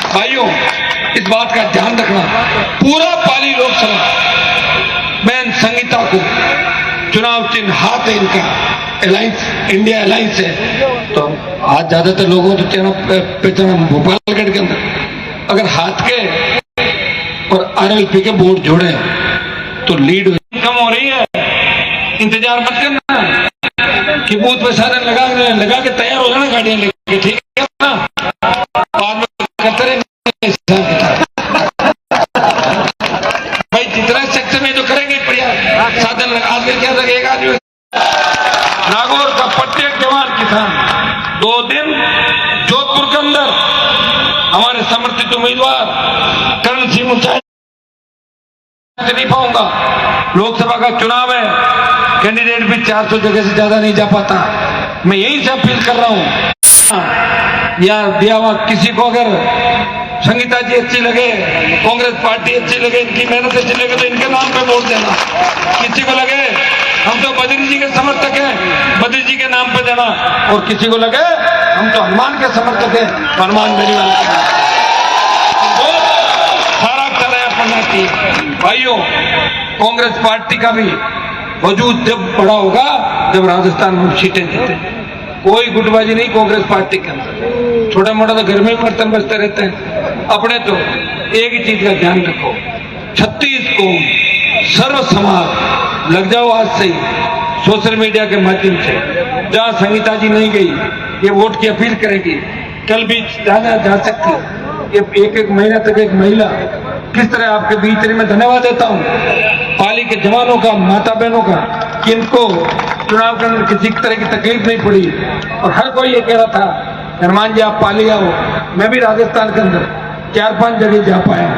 भाइयों, इस बात का ध्यान रखना, पूरा पाली लोकसभा बहन संगीता को चुनाव चिन्ह हाथ है, इनका अलायंस, इंडिया अलायंस है। तो आज ज्यादातर लोगों को तो पहचाना भोपालगढ़ के अंदर अगर हाथ के और आरएलपी के वोट जोड़े तो लीड कम हो रही है। इंतजार मत करना कि बूथ पे साधन लगा के तैयार हो जाना गाड़ियां लेके, ठीक है ना? बाद में करते रहे भाई, जितना सक्षम है जो करेंगे प्रयास, साधन लगा। आज क्या लगेगा, नागौर का प्रत्येक जवान किसान 2 दिन जोधपुर के अंदर हमारे समर्थित उम्मीदवार करण सिंह मुंडा नहीं पाऊंगा। लोकसभा का चुनाव है, कैंडिडेट भी 400 जगह से ज्यादा नहीं जा पाता। मैं यही से अपील कर रहा हूं, या दिया हुआ किसी को अगर संगीता जी अच्छी लगे, कांग्रेस पार्टी अच्छी लगे, इनकी मेहनत अच्छी लगे तो इनके नाम पे वोट देना। किसी को लगे हम तो बद्री जी के समर्थक हैं, बद्री जी के नाम पे देना, और किसी को लगे हम तो हनुमान के समर्थक हैं, हनुमान बेनीवाल के। सारा तय पड़ना चाहिए भाइयों। कांग्रेस पार्टी का भी वजूद जब बड़ा होगा जब राजस्थान में सीटें जीते। कोई गुटबाजी नहीं कांग्रेस पार्टी के अंदर, छोटा मोटा तो घर में भी बर्तन बजते रहते हैं। अपने तो एक ही चीज का ध्यान रखो, 36 को सर्व समाज लग जाओ आज से ही सोशल मीडिया के माध्यम से। जहां संगीता जी नहीं गई, ये वोट की अपील करेगी, कल भी जाना जा सकती है। ये एक महीना तक एक महिला किस तरह आपके बीच में धन्यवाद देता हूं पाली के जवानों का, माता बहनों का, कि इनको चुनाव के अंदर किसी तरह की तकलीफ नहीं पड़ी। और हर कोई ये कह रहा था हनुमान जी आप पाली आओ। मैं भी राजस्थान के अंदर 4-5 जगह जा पाया।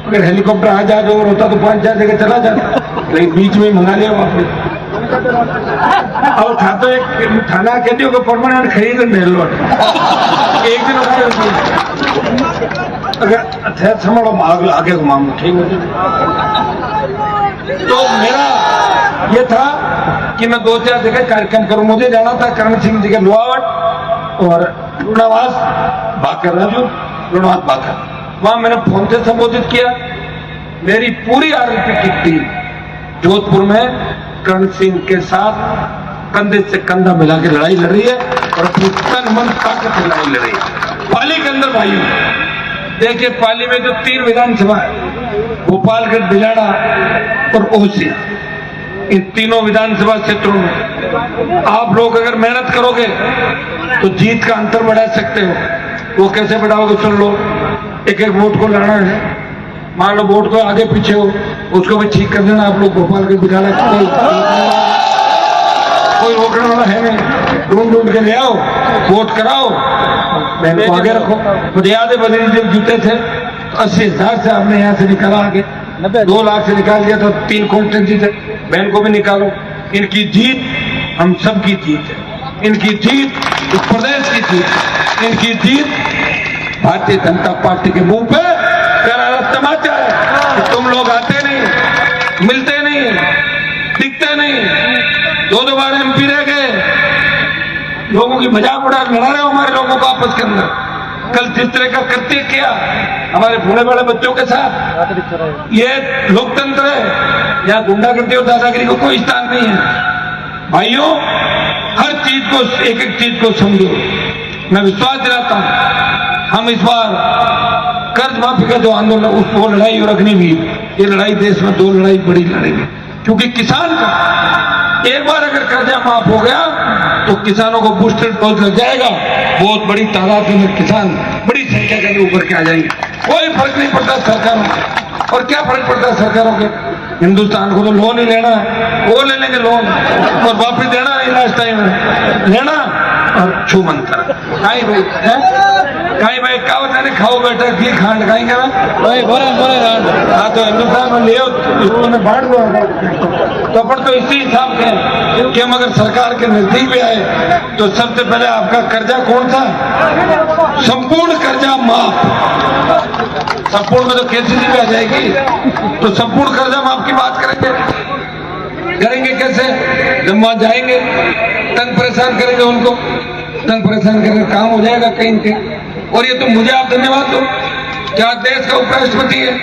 अगर हेलीकॉप्टर आ जा जो होता तो 5-4 जगह चला जाता, लेकिन बीच में मंगा लिया वापस। और था तो एक थाना कहती हो परमानेंट खरीद लो एक दिन अगर समझो आगे को मामला ठीक हो। तो मेरा ये था कि मैं 2-4 जगह कार्यक्रम करूं। मुझे जाना था करण सिंह जी के लोहावट और लुणावास भाकर, राजू लुणावास भाकर, वहां मैंने फोन से संबोधित किया। मेरी पूरी आरएलपी की टीम जोधपुर में करण सिंह के साथ कंधे से कंधा मिला के लड़ाई लड़ रही है और अपनी तन मन ताकत से लड़ाई लड़ रही है। पाली के अंदर भाइयों देखिए, पाली में जो 3 विधानसभा है, भोपालगढ़, बिलाड़ा और ओसिया, इन तीनों विधानसभा क्षेत्रों में आप लोग अगर मेहनत करोगे तो जीत का अंतर बढ़ा सकते हो। वो कैसे बढ़ाओगे सुन लो। एक वोट को लड़ना है, मान लो वोट को आगे पीछे हो, उसको भी ठीक कर देना आप लोग। भोपाल के बिगाड़ा कोई रोकने वाला है नहीं, ढूंढ के ले आओ, वोट कराओ, बहन को आगे रखो। मुझे याद है बद्री जब जीते थे 80,000 से आपने यहाँ से निकाला, आगे 2 लाख से निकाल दिया तो 3 कॉन्स्टिट्यूंसी जीते। बहन को भी निकालो। इनकी जीत हम सब की जीत है, इनकी जीत इस प्रदेश की जीत, इनकी जीत भारतीय जनता पार्टी के मुंह पे करारा तमाचा है। तुम लोग आते नहीं, मिलते नहीं, दिखते नहीं, 2 बार MP रह गए, लोगों की मजाक उड़ा लड़ा रहे हो हमारे लोगों को आपस के अंदर। कल जिस तरह का कृत्य किया हमारे भोले बड़े बच्चों के साथ, ये लोकतंत्र है, यहाँ गुंडागर्दी और दादागिरी को कोई स्थान नहीं है। भाइयों, हर चीज को, एक चीज को समझो। मैं विश्वास दिलाता हूं हम इस बार कर्ज माफी का जो आंदोलन उसको लड़ाई और अग्निवीर, ये लड़ाई देश में 2 लड़ाई बड़ी लड़ेंगे। क्योंकि किसान का एक बार अगर कर्जा माफ हो गया तो किसानों को बूस्टर डोज लग जाएगा। बहुत बड़ी तादाद में किसान बड़ी संख्या के ऊपर के आ जाएंगे। कोई फर्क नहीं पड़ता सरकारों को। और क्या फर्क पड़ता है सरकारों के? हिंदुस्तान को तो लोन ही लेना है, वो ले लेंगे लोन और वापिस देना है लास्ट टाइम में लेना और छू मंत्र। भाई कहीं भाई क्या होता है, खाओ बेटा घी खांड खाएंगे ना भाई, बोले हाँ तो हिंदुस्तान में ले इसको में बांट दो। तो अपन तो इसी हिसाब के कि हम अगर सरकार के नजदीक भी आए तो सबसे पहले आपका कर्जा कौन था? संपूर्ण कर्जा माफ। संपूर्ण में तो केसीसी भी आ जाएगी, तो संपूर्ण कर्जा माफ की बात करेंगे कैसे? जब वहां जाएंगे तंग परेशान करेंगे उनको, तंग परेशान करके काम हो जाएगा कहीं के। और ये तो मुझे आप धन्यवाद दो, क्या देश का उपराष्ट्रपति है।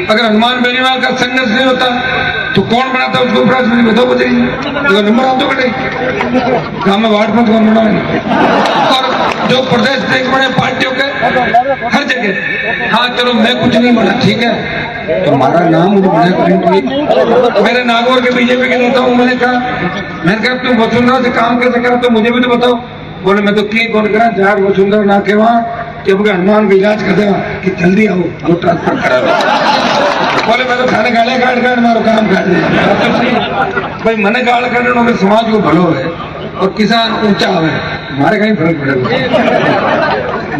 अगर हनुमान बेनीवाल का संघर्ष नहीं होता तो कौन बनाता उसको उपराष्ट्रपति, बताओ बताइए। तो नंबर आप तो कटे काम में वार्ड में कौन बना। और जो प्रदेश देख बड़े पार्टियों के हर जगह, हाँ चलो मैं कुछ नहीं बना, ठीक है, तो हमारा नाम मुझे बना। मेरे नागौर के बीजेपी के नेता हूँ, मैंने कहा तुम वसुंधरा से काम कैसे करा, तो मुझे भी तो बताओ। बोले मैं तो की कौन करा, जार वसुंधरा ना के वहाँ जब हनुमान का इलाज कर देगा कि जल्दी आओ वो ट्रांसफर करा। बोले मैं तो खाने गाले काट कर मारो काम काट दिया। भाई मैंने गाल काटने में समाज को भलो है और किसान ऊंचा है, हमारे कहीं फर्क पड़ेगा।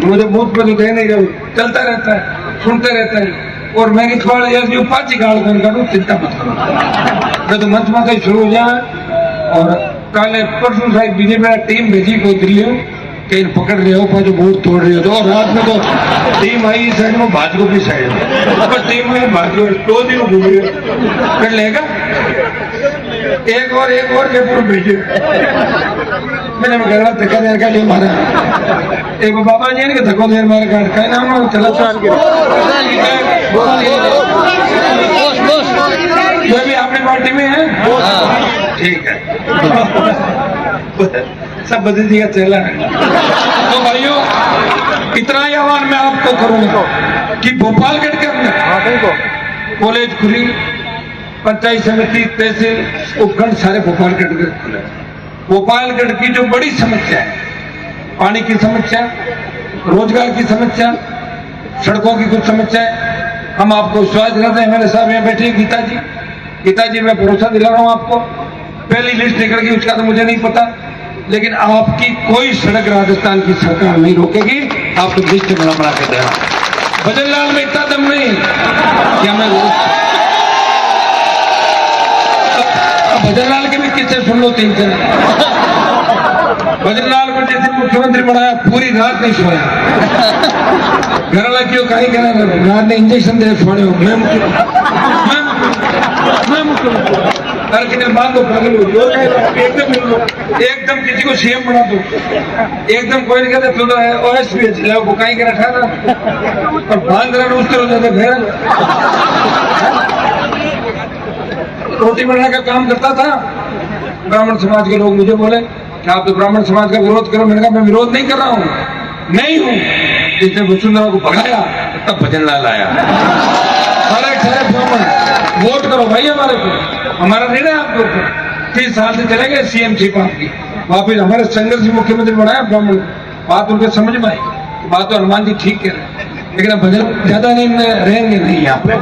मुझे मुफ्त में तो दे नहीं रहे, चलता रहता है, सुनते रहता है। और मैं इतवाड़ जो पाँच गाल काटू, चिंता मत करो, मैं तो मंच माता शुरू हो जाए। और कल परसों साइड बीजेपी टीम भेजी कोई दिल्ली कहीं पकड़ रहे हो, जो वोट तोड़ रहे हो, तो और रात में तो टीम आई साइड में, भाजपा की साइड में टीम आई, भाजपा 2 दिन घूम रहे कर लेगा। एक और जयपुर भेजे, मैंने कहा धक्का देर का लिए मारा। एक बाबा जी ने धक्को देर मारे काट का नाम चला जो भी आपकी पार्टी में है, ठीक है, सब बदल दिया चला है। तो भाइयों इतना ही आह्वान मैं आपको करूंगा कि भोपालगढ़ के अंदर कॉलेज खुली, पंचायत समिति, तहसील, उपखंड सारे भोपालगढ़ के खुले। भोपालगढ़ की जो बड़ी समस्या है, पानी की समस्या, रोजगार की समस्या, सड़कों की कुछ समस्या है, हम आपको विश्वास दिलाते हैं। मेरे साहब यहाँ बैठे गीता जी मैं भरोसा दिला रहा हूँ आपको। पहली लिस्ट निकल गई, उसका तो मुझे नहीं पता, लेकिन आपकी कोई सड़क राजस्थान की सरकार नहीं रोकेगी। आप तो लिस्ट बना के देना। भजन लाल में इतना दम नहीं कि हमें भजन लाल के भी किस्से सुन लो 3-4। भजन लाल को जैसे मुख्यमंत्री बनाया, पूरी रात नहीं सोया। घर वाला क्यों कहीं कहना, रात ने इंजेक्शन दे छोड़े हो, मैं मान दो, एकदम किसी को सीएम बना दो, एकदम कोई नहीं कहता तुम ओएसपी है, वो कहीं का रखा था और बांध रहा उस तरह जाता घर रोटी बनाने का काम करता था। ब्राह्मण समाज के लोग मुझे बोले कि आप तो ब्राह्मण समाज का विरोध करो। मैंने कहा मैं विरोध नहीं कर रहा हूँ, नहीं हूँ। जिसने वसुंधरा को भगाया तब भजन लाल आया। सारे ठहरे ब्राह्मण वोट करो भाई हमारे को, हमारा निर्णय आपके ऊपर। 30 साल से चले गए सीएम सीट आपकी, वापिस हमारे संघर्ष मुख्यमंत्री बनाया ब्राह्मण। बात उनके समझ में आई, बात तो हनुमान जी ठीक कह रहे हैं, लेकिन भजन ज्यादा नहीं रहेंगे नहीं यहाँ पे,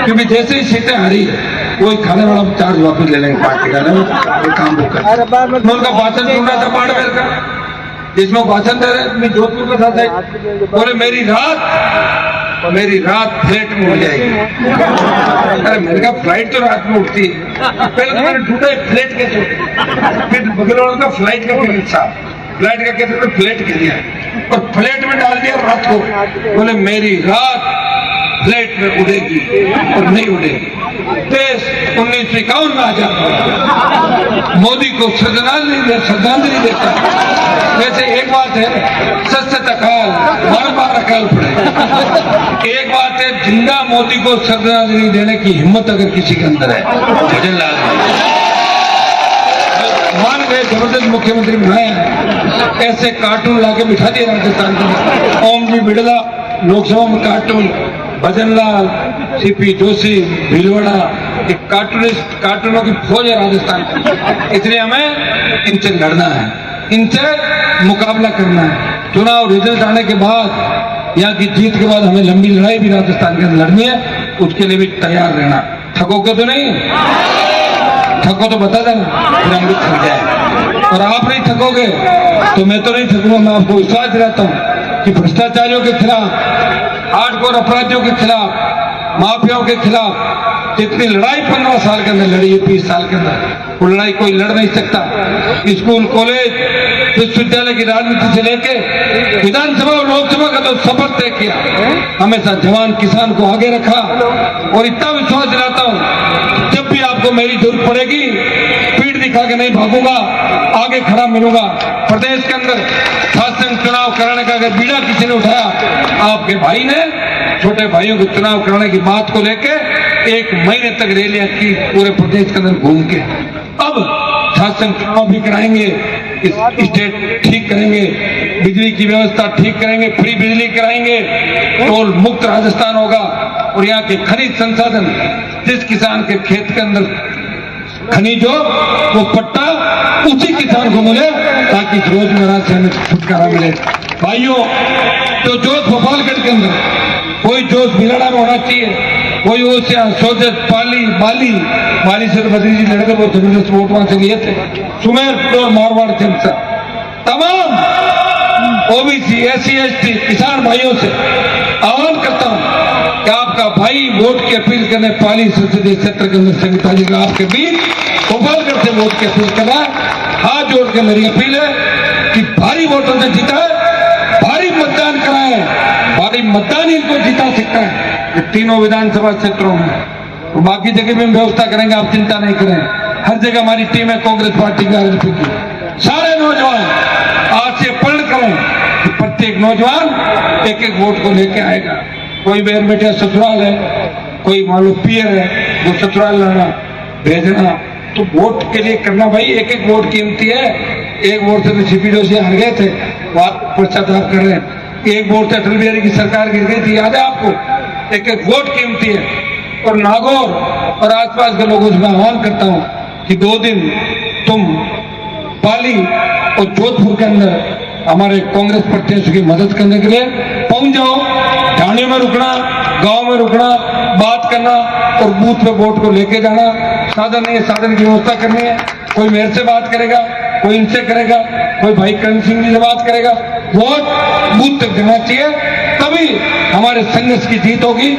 क्योंकि जैसे ही सीटें हारी है कोई खाने वाला चार्ज वापस ले लेंगे पार्टी का काम कर। उनका भाषण सुन रहा था बाड़मेर का, जिसमें भाषण दे रहे जोधपुर का था, बोले मेरी रात फ्लाइट में उड़ जाएगी। अरे मैंने कहा फ्लाइट तो रात में उठती है। पहले तो मैंने ढूंढा फ्लाइट कैसे, फिर बगल वालों का फ्लाइट का फिर फ्लाइट का कैसे फ्लाइट के लिया और फ्लाइट में डाल दिया रात को। बोले मेरी रात फ्लाइट में उड़ेगी और नहीं उड़ेगी। देश 1951 में आजाद, मोदी को श्रद्धांजलि देता है। वैसे एक बात है, सच अकाल बार अकाल पड़े। एक बात है, जिंदा मोदी को श्रद्धांजलि देने की हिम्मत अगर किसी के अंदर है, भजन लाल मान गए, जबरदस्त मुख्यमंत्री बनाया। ऐसे कार्टून लाके बिठा दिए राजस्थान के। ओम जी बिड़ला लोकसभा में कार्टून, भजन लाल, सीपी जोशी, भीलवाड़ा, एक कार्टूनों की फौज है राजस्थान की। इसलिए हमें इनसे लड़ना है, इनसे मुकाबला करना है। चुनाव रिजल्ट आने के बाद, यहाँ की जीत के बाद हमें लंबी लड़ाई भी राजस्थान के अंदर लड़नी है, उसके लिए भी तैयार रहना। थकोगे तो नहीं, थको तो बता देना, फिर हम भी थक जाए। और आप नहीं थकोगे तो मैं तो नहीं थकूंगा। मैं आपको विश्वास दिलाता हूँ कि भ्रष्टाचारियों के खिलाफ, हार्डकोर अपराधियों के खिलाफ, माफियाओं के खिलाफ जितनी लड़ाई 15 साल के अंदर लड़ी है, 20 साल के अंदर, वो लड़ाई कोई लड़ नहीं सकता। स्कूल, कॉलेज, विश्वविद्यालय की राजनीति से लेके विधानसभा और लोकसभा का तो शपथ तय किया, हमेशा जवान किसान को आगे रखा। और इतना विश्वास दिलाता हूँ, जब भी आपको मेरी जरूरत पड़ेगी, पीठ दिखा के नहीं भागूंगा, आगे खड़ा मिलूंगा। प्रदेश के अंदर शासन चुनाव कराने का अगर बीड़ा किसी ने उठाया, आपके भाई ने छोटे भाइयों को चुनाव कराने की बात को लेके 1 महीने तक रैलियां की पूरे प्रदेश के अंदर घूम के। अब शासन चुनाव भी कराएंगे, स्टेट ठीक करेंगे, बिजली की व्यवस्था ठीक करेंगे, फ्री बिजली कराएंगे, टोल मुक्त राजस्थान होगा और यहाँ के खनिज संसाधन जिस किसान के खेत के अंदर खनिज हो वो पट्टा उसी किसान को मिले ताकि इस रोजमर्रा से हमें छुटकारा मिले। भाइयों, तो जोश भोपालगढ़ के अंदर कोई जोश भिलाड़ा में होना चाहिए, कोई ओसिया सोजत बाली से तो बद्री जी लड़के बहुत जबरदस्त वोट वहां से लिए थे, सुमेरपुर और मारवाड़ जनता, तमाम ओबीसी SC ST किसान भाइयों से आह्वान करता हूं कि आपका भाई वोट की अपील करने पाली संसदीय क्षेत्र के अंदर संगीता जी का आपके बीच भोपालगढ़ से वोट की अपील कर रहा है। हाथ जोड़ के मेरी अपील है कि भारी वोटों से जीता है, भारी मतदान कराए, भारी मतदान इनको जीता सकता है ये तीनों विधानसभा क्षेत्रों में। तो बाकी जगह भी हम व्यवस्था करेंगे, आप चिंता नहीं करें। हर जगह हमारी टीम है कांग्रेस पार्टी की आरएलपी की। सारे नौजवान आज से प्रण करें कि प्रत्येक नौजवान 1-1 वोट को लेके आएगा। कोई बेर बेटे ससुराल है, कोई मान लो पियर है, वो ससुराल लाना भेजना, तो वोट के लिए करना भाई 1-1 वोट कीमती है। 1 वोट से तो सीपी जोशी हार गए थे, पश्चाताप कर रहे हैं। 1 वोट से अटल बिहारी की सरकार गिर गई थी, याद है आपको? 1-1 वोट कीमती है। और नागौर और आसपास के लोगों से मैं आह्वान करता हूं कि 2 दिन तुम पाली और जोधपुर के अंदर हमारे कांग्रेस प्रत्याशियों की मदद करने के लिए पहुंच जाओ। ढाणियों में रुकना, गांव में रुकना, बात करना और बूथ पे वोट को लेके जाना। साधन नहीं है, साधन की व्यवस्था करनी है। कोई मेरे से बात करेगा, कोई इनसे करेगा, कोई भाई करण सिंह जी से बात करेगा। वोट बूथ तक जाना चाहिए, तभी हमारे संघर्ष की जीत होगी।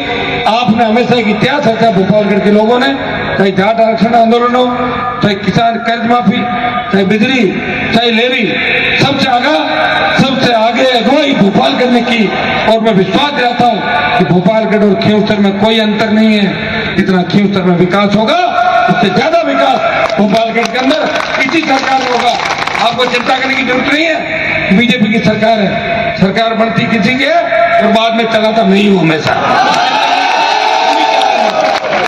आपने हमेशा एक इतिहास रचा भोपालगढ़ के लोगों ने, चाहे जाट आरक्षण आंदोलन हो, चाहे किसान कर्ज माफी, चाहे बिजली, चाहे लेवी, सबसे आगे अगुवाई भोपालगढ़ ने की। और मैं विश्वास दिलाता हूं कि भोपालगढ़ और खींवसर में कोई अंतर नहीं है। जितना खींवसर में विकास होगा उससे ज्यादा विकास भोपालगढ़ के अंदर इसी सरकार में होगा। आपको चिंता करने की जरूरत नहीं है। बीजेपी की सरकार है, सरकार बनती किसी की है और बाद में चलाता नहीं हूं हमेशा।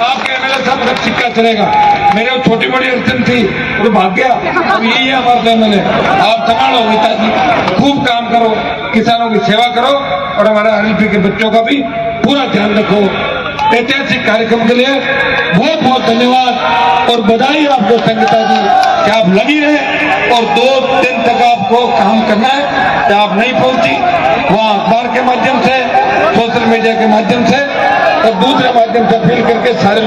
आपके एमएलए साहब का सिक्का चलेगा। मेरे छोटी बड़ी अड़चन थी वो भाग गया, अब यही है हमारे एमएलए। आप संभालो नेताजी, खूब काम करो, किसानों की सेवा करो और हमारे आरएलपी के बच्चों का भी पूरा ध्यान रखो। ऐतिहासिक कार्यक्रम के लिए बहुत बहुत धन्यवाद और बधाई आपको संगीता जी कि आप लगी रहे और 2 दिन तक आपको काम करना है। कि आप नहीं पहुंची वहां अखबार के माध्यम से, सोशल मीडिया के माध्यम से और दूसरे माध्यम से अपील करके सारे